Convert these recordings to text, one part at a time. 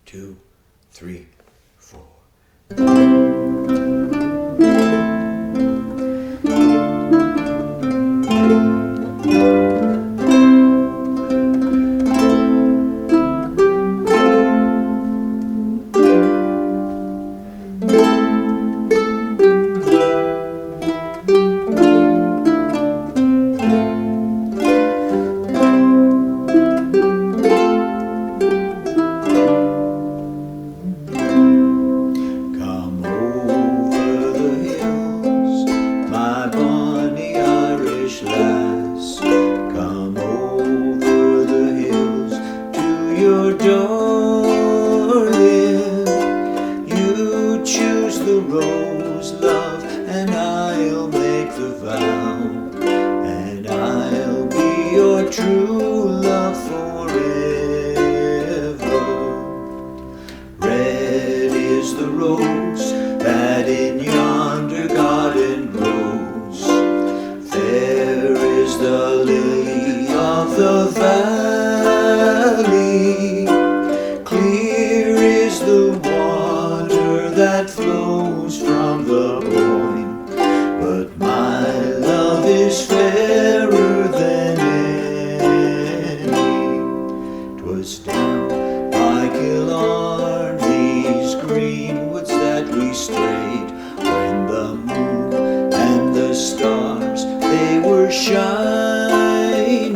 2, 3, 4. True love forever. Red is the rose that in yonder garden grows. Fair is the lily of the valley. Clear is the water that flows from the point. But my love is fairer than down by Killarney's green woods that we strayed, when the moon and the stars they were shining.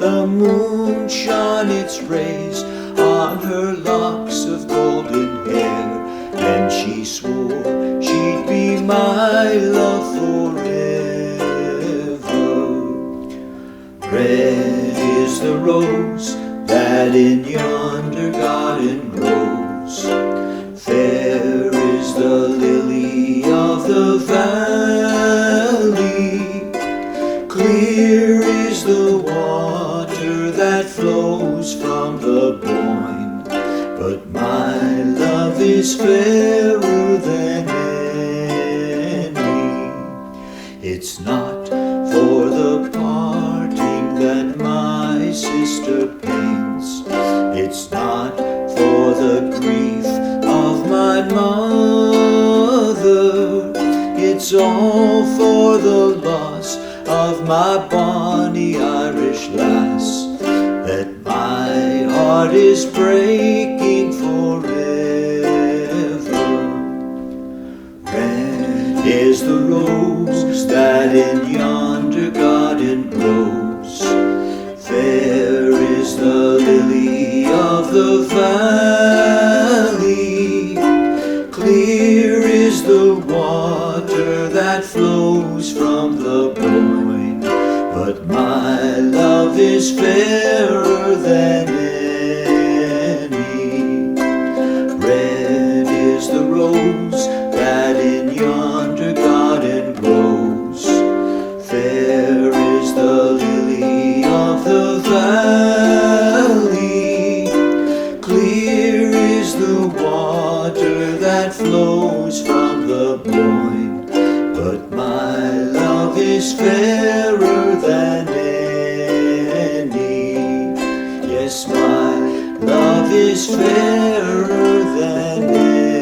The moon shone its rays on her locks of golden hair, and she swore she'd be my love forever. Red is the rose that in yonder garden grows. Fair is the lily of the valley. Clear is the water that flows from the Boyne. But my love is fairer than any. It's not for the parting that my sister pains. It's not for the grief of my mother. It's all for the loss of my bonny Irish lass, that my heart is breaking forever. Red is the rose that in yonder garden grows. Fair is the lily of the valley. Clear is the water that flows from the Boyne. But my love is fairer than any. Red is the rose that in yonder garden grows. Fair is the lily of the valley. Clear is the water that flows from the Boyne. But my love is fairer than any. Yes, my love is fairer than any.